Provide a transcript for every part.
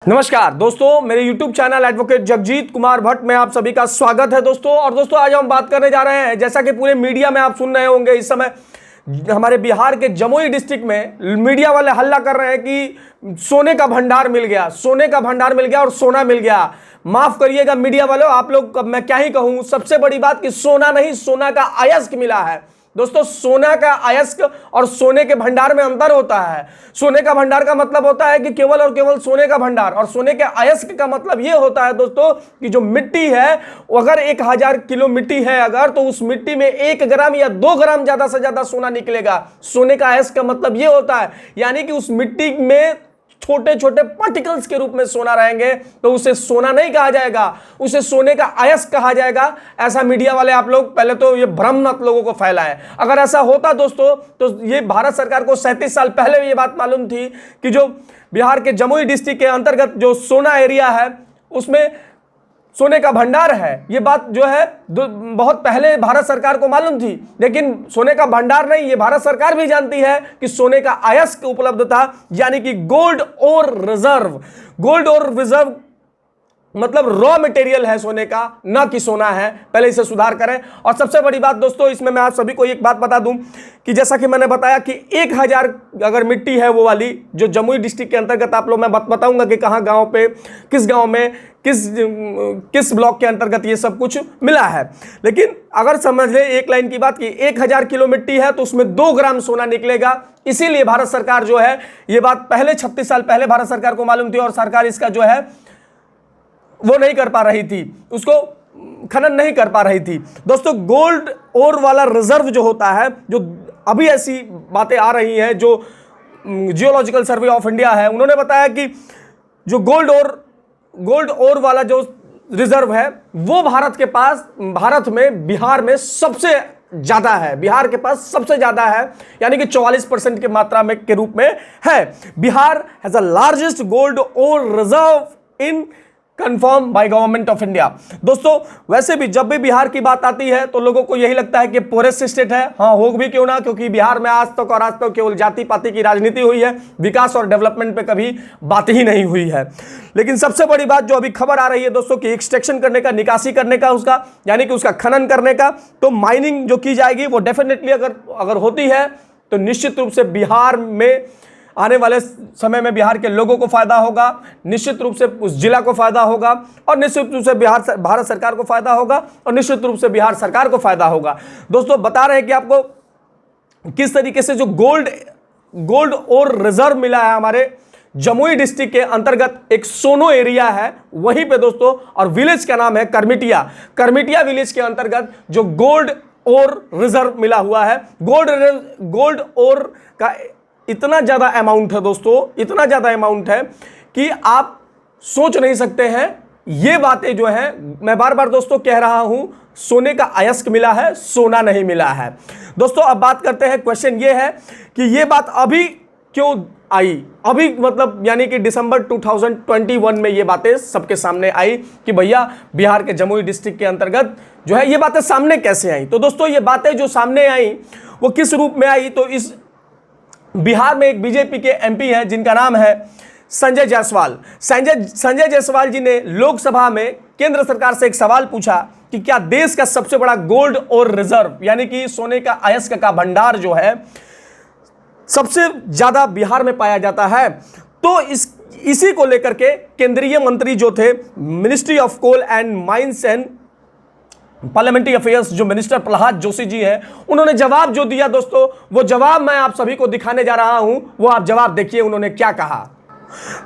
नमस्कार दोस्तों, मेरे YouTube channel advocate Jagjit Kumar Bhatt में आप सभी का स्वागत है दोस्तों। और दोस्तों आज हम बात करने जा रहे हैं, जैसा कि पूरे मीडिया में आप सुन रहे होंगे इस समय हमारे बिहार के जमुई डिस्ट्रिक्ट में मीडिया वाले हल्ला कर रहे हैं कि सोने का भंडार मिल गया, सोने का भंडार मिल गया और सोना मिल गया। माफ करिएगा मीडिया वालों, आप लोग मैं क्या ही कहूं। सबसे बड़ी बात कि सोना नहीं, सोना का अयस्क मिला है दोस्तों। सोना का अयस्क और सोने के भंडार में अंतर होता है। सोने का भंडार का मतलब होता है कि केवल और केवल सोने का भंडार, और सोने के अयस्क का मतलब यह होता है दोस्तों कि जो मिट्टी है, अगर 1000 किलो मिट्टी है अगर, तो उस मिट्टी में 1 ग्राम या 2 ग्राम ज्यादा से ज्यादा सोना निकलेगा। सोने का अयस्क का मतलब यह होता है, यानी कि उस मिट्टी में छोटे छोटे पार्टिकल्स के रूप में सोना रहेंगे, तो उसे सोना नहीं कहा जाएगा, उसे सोने का अयस्क कहा जाएगा। ऐसा मीडिया वाले आप लोग पहले तो ये भ्रम आप लोगों को फैलाए। अगर ऐसा होता दोस्तों तो ये भारत सरकार को 37 साल पहले ये बात मालूम थी कि जो बिहार के जमुई डिस्ट्रिक्ट के अंतर्गत जो सोना एरिया है उसमें सोने का भंडार है। ये बात जो है बहुत पहले भारत सरकार को मालूम थी, लेकिन सोने का भंडार नहीं, ये भारत सरकार भी जानती है कि सोने का अयस्क उपलब्ध था, यानी कि गोल्ड और रिजर्व। गोल्ड और रिजर्व मतलब रॉ मटेरियल है सोने का, ना कि सोना है। पहले इसे सुधार करें। और सबसे बड़ी बात दोस्तों इसमें मैं आप सभी को एक बात बता दूं कि जैसा कि मैंने बताया कि 1000 अगर मिट्टी है वो वाली जो जमुई डिस्ट्रिक्ट के अंतर्गत, आप लोग मैं बताऊंगा कि कहां गांव पे, किस गांव में, किस ब्लॉक के अंतर्गत ये सब कुछ मिला है। लेकिन अगर समझ ले एक लाइन की बात की 1000 किलो मिट्टी है तो उसमें 2 ग्राम सोना निकलेगा। इसीलिए भारत सरकार जो है, ये बात पहले 36 साल पहले भारत सरकार को मालूम थी और सरकार इसका जो है वो नहीं कर पा रही थी, उसको खनन नहीं कर पा रही थी दोस्तों। गोल्ड ओर वाला रिजर्व जो होता है, जो अभी ऐसी बातें आ रही हैं, जो जियोलॉजिकल सर्वे ऑफ इंडिया है, उन्होंने बताया कि जो गोल्ड ओर वाला जो रिजर्व है वो भारत में बिहार में सबसे ज्यादा है। बिहार के पास सबसे ज्यादा है, यानी कि 44% की मात्रा में के रूप में है। Bihar has the largest gold ore reserve in confirm by government of India. दोस्तों वैसे भी जब भी बिहार की बात आती है तो लोगों को यही लगता है कि पोरेस्ट स्टेट है। हाँ, हो भी क्यों ना, क्योंकि बिहार में आज तक केवल जाति पाति की राजनीति हुई है, विकास और डेवलपमेंट पे कभी बात ही नहीं हुई है। लेकिन सबसे बड़ी बात जो अभी खबर आ रही है दोस्तों कि एक्सट्रैक्शन करने का, निकासी करने का, उसका यानी कि उसका खनन करने का, तो माइनिंग जो की जाएगी वो डेफिनेटली अगर होती है तो निश्चित रूप से बिहार में आने वाले समय में बिहार के लोगों को फायदा होगा, निश्चित रूप से उस जिला को फायदा होगा, और निश्चित रूप से भारत सरकार को फायदा होगा, और निश्चित रूप से बिहार सरकार को फायदा होगा। दोस्तों बता रहे हैं कि आपको किस तरीके से जो गोल्ड और रिजर्व मिला है हमारे जमुई डिस्ट्रिक्ट के अंतर्गत। एक सोनो एरिया है वहीं पे दोस्तों, और विलेज का नाम है करमिटिया विलेज के अंतर्गत जो गोल्ड और रिजर्व मिला हुआ है। गोल्ड और का इतना ज्यादा अमाउंट है दोस्तों, इतना ज्यादा अमाउंट है कि आप सोच नहीं सकते हैं। ये बातें जो है मैं बार बार दोस्तों कह रहा हूं, सोने का अयस्क मिला है, सोना नहीं मिला है। दोस्तों अब बात करते हैं, क्वेश्चन ये है कि ये बात अभी क्यों आई, अभी मतलब यानी कि दिसंबर 2021 में ये बातें सबके सामने आई कि भैया बिहार के जमुई डिस्ट्रिक्ट के अंतर्गत जो है ये बातें सामने कैसे आई। तो दोस्तों ये बातें जो सामने आई वो किस रूप में आई, तो इस बिहार में एक बीजेपी के एमपी हैं जिनका नाम है संजय जायसवाल। संजय जायसवाल जी ने लोकसभा में केंद्र सरकार से एक सवाल पूछा कि क्या देश का सबसे बड़ा गोल्ड और रिजर्व यानी कि सोने का अयस्क का भंडार जो है सबसे ज्यादा बिहार में पाया जाता है। तो इसी को लेकर के केंद्रीय मंत्री जो थे, ministry of coal and mines and parliamentary affairs जो मिनिस्टर प्रहलाद जोशी जी हैं, उन्होंने जवाब जो दिया दोस्तों, वो जवाब मैं आप सभी को दिखाने जा रहा हूं। वो आप जवाब देखिए उन्होंने क्या कहा।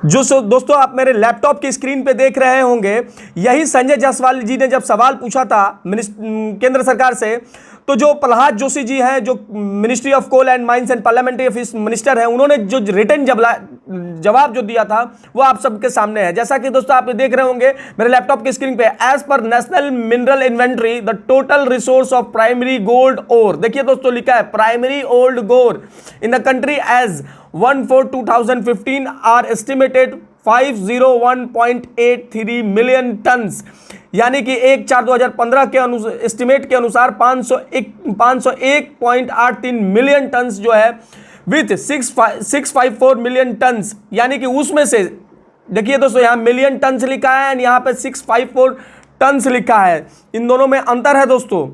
जो दोस्तों आप मेरे लैपटॉप की स्क्रीन पे देख रहे होंगे, यही संजय जायसवाल जी ने जब सवाल पूछा था केंद्र सरकार से, तो जो प्रहलाद जोशी जी हैं जो ministry of coal and mines and parliamentary affairs minister हैं, उन्होंने जो रिटन जवाब जो दिया था वो आप सबके सामने है। जैसा कि दोस्तों आप देख रहे होंगे मेरे लैपटॉप की स्क्रीन पे, as per national mineral inventory the total resource of primary gold ore, देखिए दोस्तों लिखा है primary old gold in the country as 1/4/2015 are estimated 501.83 million tonnes, यानी कि 1/4/2015 के एस्टिमेट के अनुसार 501.83 मिलियन टन्स जो है विथ 654 मिलियन टन्स, यानी कि उसमें से देखिए दोस्तों यहाँ मिलियन टन्स लिखा है, यहाँ पे 654 टन्स लिखा है, इन दोनों में अंतर है दोस्तों।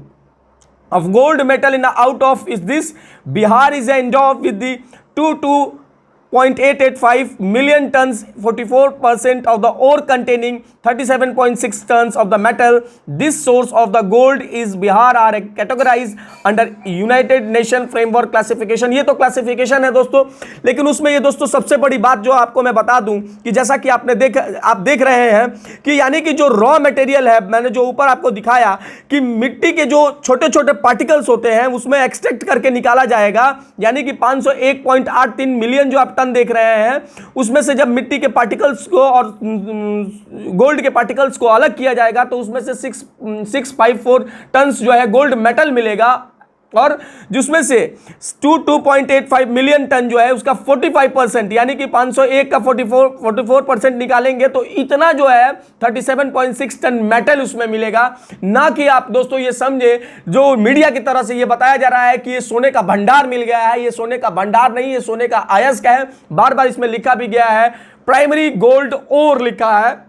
of gold metal in out of is this Bihar is endowed with the 2.885 million tons, 44% of the ore containing 37.6 tons of the metal. This source of the gold is Bihar are categorized under United Nation Framework Classification। ये तो classification है दोस्तों, लेकिन उसमें ये दोस्तों सबसे बड़ी बात जो आपको मैं बता दूं कि जैसा कि आप देख रहे हैं कि यानी कि जो रॉ मटेरियल है, मैंने जो ऊपर आपको दिखाया कि मिट्टी के जो छोटे छोटे पार्टिकल्स होते हैं उसमें एक्सट्रैक्ट करके निकाला जाएगा, यानी कि 501.83 मिलियन जो आप टन देख रहे हैं उसमें से जब मिट्टी के पार्टिकल्स को और गोल्ड के पार्टिकल्स को अलग किया जाएगा तो उसमें से 654 टन्स जो है गोल्ड मेटल मिलेगा, और जिसमें से 2.85 मिलियन टन जो है उसका 45% यानी कि 501 का 44% निकालेंगे तो इतना जो है 37.6 टन मेटल उसमें मिलेगा। ना कि आप दोस्तों ये समझे जो मीडिया की तरह से ये बताया जा रहा है कि ये सोने का भंडार मिल गया है, ये सोने का भंडार नहीं, ये सोने का अयस्क है। बार बार इसमें लिखा भी गया है प्राइमरी गोल्ड ओर लिखा है।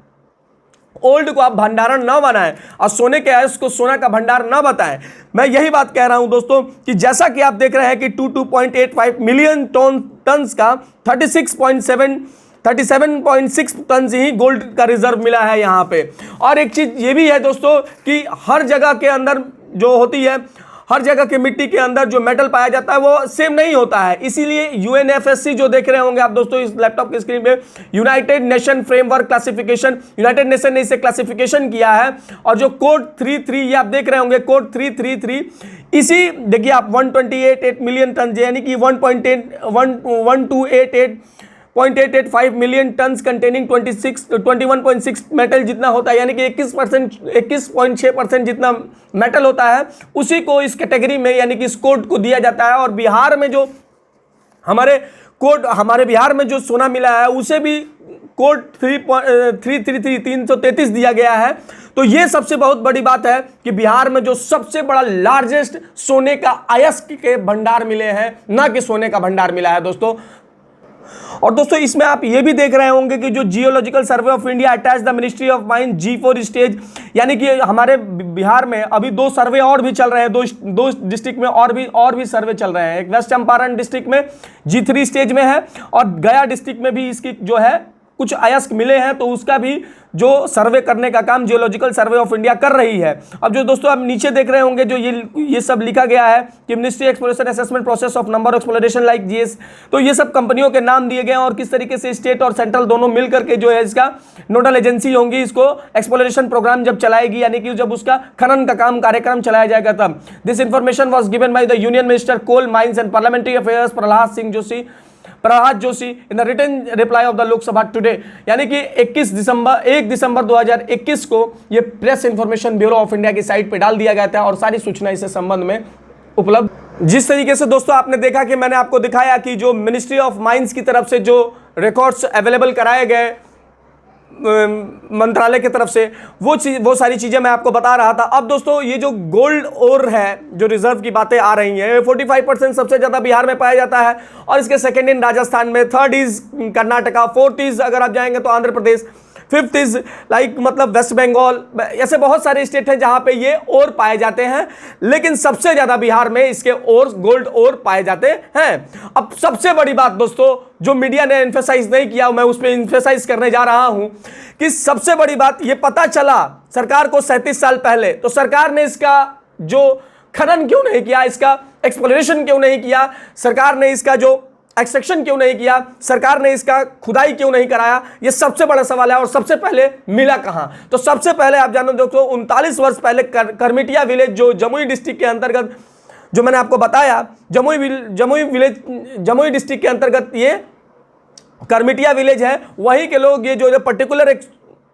ओल्ड को आप भंडारण ना बनाएं और सोने के अयस्क को सोना का भंडार ना बताएं। मैं यही बात कह रहा हूं दोस्तों कि जैसा कि आप देख रहे हैं कि 2.85 मिलियन टन्स का 37.6 टन ही गोल्ड का रिजर्व मिला है यहां पे। और एक चीज ये भी है दोस्तों कि हर जगह के अंदर जो होती है, हर जगह के मिट्टी के अंदर जो मेटल पाया जाता है वो सेम नहीं होता है, इसीलिए यूएनएफएससी जो देख रहे होंगे आप दोस्तों इस लैपटॉप की स्क्रीन पे, United nation framework classification, United nation ने इसे क्लासिफिकेशन किया है। और जो कोड 33 ये आप देख रहे होंगे कोड 333, इसी देखिए आप 128 मिलियन टन यानी कि 1.288.885 मिलियन टन्स कंटेनिंग 21.6 मेटल जितना होता है, यानी कि 21.6% जितना मेटल होता है उसी को इस कैटेगरी में यानी कि इस कोड को दिया जाता है। और बिहार में जो हमारे बिहार में जो सोना मिला है उसे भी कोड 333 दिया गया है। तो ये सबसे बहुत बड़ी बात है कि बिहार में जो सबसे बड़ा लार्जेस्ट सोने का अयस्क के भंडार मिले हैं, ना कि सोने का भंडार मिला है दोस्तों। और दोस्तों इसमें आप ये भी देख रहे होंगे कि जो geological survey of India attach the ministry of mine G4 stage, यानी कि हमारे बिहार में अभी 2 सर्वे और भी चल रहे हैं, दो डिस्ट्रिक्ट में और भी सर्वे चल रहे हैं। एक वेस्ट चंपारण डिस्ट्रिक्ट में G3 स्टेज में है और गया डिस्ट्रिक्ट में भी इसकी जो है कुछ अयस्क मिले हैं, तो उसका भी जो सर्वे करने का काम जियोलॉजिकल सर्वे ऑफ इंडिया कर रही है। अब जो दोस्तों आप नीचे देख रहे होंगे जो ये सब लिखा गया है कि ministry exploration assessment process of number exploration like GS, तो ये सब कंपनियों के नाम दिए गए हैं और किस तरीके से स्टेट और सेंट्रल दोनों मिल करके जो है इसका नोडल एजेंसी होंगी, इसको एक्सप्लोरेशन प्रोग्राम जब चलाएगी, यानी कि जब उसका खनन का कार्यक्रम चलाया जाएगा तब। This information was given by the union minister coal mines and parliamentary affairs Prahlad Joshi in the written reply of the Lok Sabha today, यानी कि 1 दिसंबर 2021 को ये press information bureau of India की साइट पे डाल दिया गया था और सारी सूचना इससे संबंध में उपलब्ध। जिस तरीके से दोस्तों आपने देखा कि मैंने आपको दिखाया कि जो मिनिस्ट्री ऑफ माइंस की तरफ से जो रिकॉर्ड्स अवेलेबल कराए गए मंत्रालय की तरफ से, वो सारी चीजें मैं आपको बता रहा था। अब दोस्तों ये जो गोल्ड ओर है, जो रिजर्व की बातें आ रही हैं, 45% सबसे ज्यादा बिहार में पाया जाता है और इसके सेकंड इन राजस्थान में, third is Karnataka, fourth is अगर आप जाएंगे तो आंध्र प्रदेश, फिफ्थ इज मतलब वेस्ट बंगाल। ऐसे बहुत सारे स्टेट हैं जहां पे ये ओर पाए जाते हैं, लेकिन सबसे ज्यादा बिहार में इसके ओर गोल्ड ओर पाए जाते हैं। अब सबसे बड़ी बात दोस्तों जो मीडिया ने एम्फेसाइज नहीं किया, मैं उसमें एम्फेसाइज करने जा रहा हूं कि सबसे बड़ी बात ये पता चला सरकार को 37 साल पहले, तो सरकार ने इसका जो खनन क्यों नहीं किया, इसका एक्सप्लोरेशन क्यों नहीं किया, सरकार ने इसका जो एक्सट्रैक्शन क्यों नहीं किया, सरकार ने इसका खुदाई क्यों नहीं कराया, ये सबसे बड़ा सवाल है। और सबसे पहले मिला कहां, तो सबसे पहले आप जानो दोस्तों 39 वर्ष पहले करमिटिया विलेज जो जमुई डिस्ट्रिक्ट के अंतर्गत, जो मैंने आपको बताया जमुई डिस्ट्रिक्ट के अंतर्गत ये करमिटिया विलेज है, वहीं के लोग ये जो पर्टिकुलर एक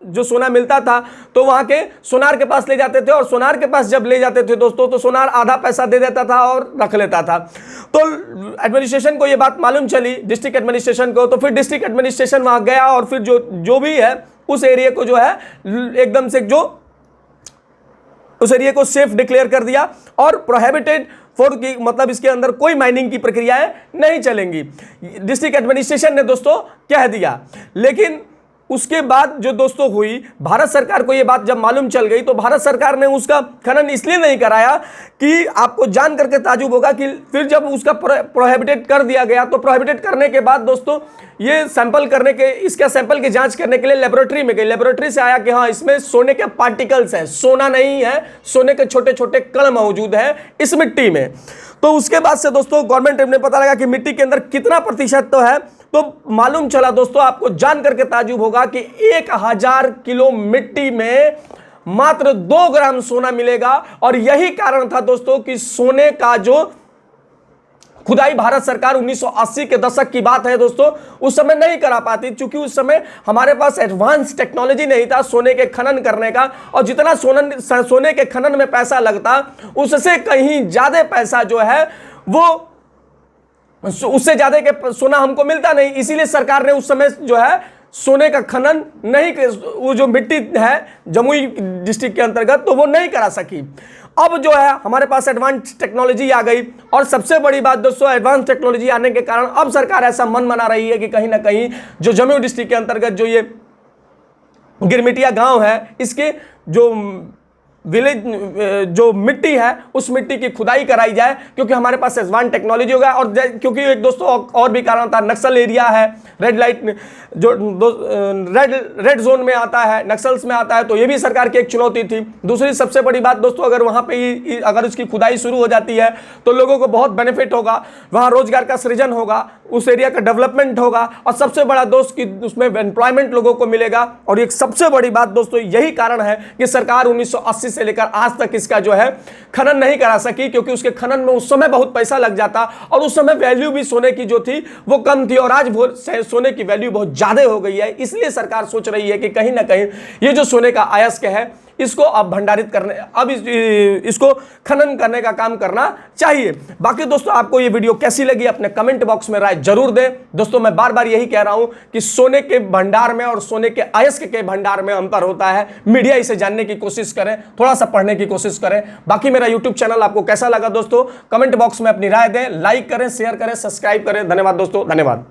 जो सोना मिलता था तो वहां के सोनार के पास ले जाते थे, और सोनार के पास जब ले जाते थे दोस्तों तो सोनार आधा पैसा दे देता था और रख लेता था। तो एडमिनिस्ट्रेशन को ये बात मालूम चली, डिस्ट्रिक्ट एडमिनिस्ट्रेशन को, तो फिर डिस्ट्रिक्ट एडमिनिस्ट्रेशन वहां गया और फिर जो भी है उस एरिया को जो है एकदम से उस एरिया को सेफ डिक्लेयर कर दिया और प्रोहिबिटेड फॉर की मतलब इसके अंदर कोई माइनिंग की प्रक्रियाएं नहीं चलेंगी, डिस्ट्रिक्ट एडमिनिस्ट्रेशन ने दोस्तों कह दिया। लेकिन उसके बाद जो दोस्तों हुई, भारत सरकार को ये बात जब मालूम चल गई तो भारत सरकार ने उसका खनन इसलिए नहीं कराया कि आपको जान करके ताजुब होगा कि फिर जब उसका प्रोहिबिटेड कर दिया गया तो प्रोहिबिटेड करने के बाद दोस्तों ये सैंपल करने के, इसका सैंपल की जांच करने के लिए लेबोरेटरी में गई। लेबोरेटरी से आया कि हाँ इसमें सोने के पार्टिकल्स हैं, सोना नहीं है, सोने के छोटे छोटे कण मौजूद है इस मिट्टी में। तो उसके बाद से दोस्तों गवर्नमेंट ने पता लगा कि मिट्टी के अंदर कितना प्रतिशत तो है, तो मालूम चला दोस्तों, आपको जान करके ताजुब होगा कि 1000 किलो मिट्टी में मात्र 2 ग्राम सोना मिलेगा। और यही कारण था दोस्तों कि सोने का जो खुदाई भारत सरकार 1980 के दशक की बात है दोस्तों, उस समय नहीं करा पाती, क्योंकि उस समय हमारे पास एडवांस टेक्नोलॉजी नहीं था सोने के खनन करने का। और जितना सोने के खनन में पैसा लगता उससे कहीं ज्यादा पैसा जो है वो, उससे ज्यादा के सोना हमको मिलता नहीं। इसीलिए सरकार ने उस समय जो है सोने का खनन नहीं, वो जो मिट्टी है जमुई डिस्ट्रिक्ट के अंतर्गत, तो वो नहीं करा सकी। अब जो है हमारे पास एडवांस टेक्नोलॉजी आ गई, और सबसे बड़ी बात दोस्तों, एडवांस टेक्नोलॉजी आने के कारण अब सरकार ऐसा मन बना रही है कि कहीं ना कहीं जो जमुई डिस्ट्रिक्ट के अंतर्गत जो ये गिरमिटिया गांव है, इसके जो विलेज जो मिट्टी है उस मिट्टी की खुदाई कराई जाए, क्योंकि हमारे पास एडवांस टेक्नोलॉजी होगा। और क्योंकि एक दोस्तों और भी कारण था, नक्सल एरिया है, रेड लाइट जो रेड जोन में आता है, नक्सल्स में आता है, तो ये भी सरकार की एक चुनौती थी। दूसरी सबसे बड़ी बात दोस्तों, अगर वहाँ पे अगर उसकी खुदाई शुरू हो जाती है तो लोगों को बहुत बेनिफिट होगा, वहाँ रोजगार का सृजन होगा, उस एरिया का डेवलपमेंट होगा, और सबसे बड़ा दोस्त कि उसमें एम्प्लॉयमेंट लोगों को मिलेगा। और एक सबसे बड़ी बात दोस्तों यही कारण है कि सरकार 1980 से लेकर आज तक इसका जो है खनन नहीं करा सकी, क्योंकि उसके खनन में उस समय बहुत पैसा लग जाता, और उस समय वैल्यू भी सोने की जो थी वो कम थी, और आज सोने की वैल्यू बहुत ज्यादा हो गई है। इसलिए सरकार सोच रही है कि कहीं ना कहीं ये जो सोने का अयस्क है इसको अब भंडारित करने, अब इसको खनन करने का काम करना चाहिए। बाकी दोस्तों आपको ये वीडियो कैसी लगी अपने कमेंट बॉक्स में राय जरूर दें। दोस्तों मैं बार बार यही कह रहा हूं कि सोने के भंडार में और सोने के अयस्क के भंडार में अंतर होता है। मीडिया इसे जानने की कोशिश करें, थोड़ा सा पढ़ने की कोशिश करें। बाकी मेरा यूट्यूब चैनल आपको कैसा लगा दोस्तों, कमेंट बॉक्स में अपनी राय दें, लाइक करें, शेयर करें, सब्सक्राइब करें। धन्यवाद दोस्तों, धन्यवाद।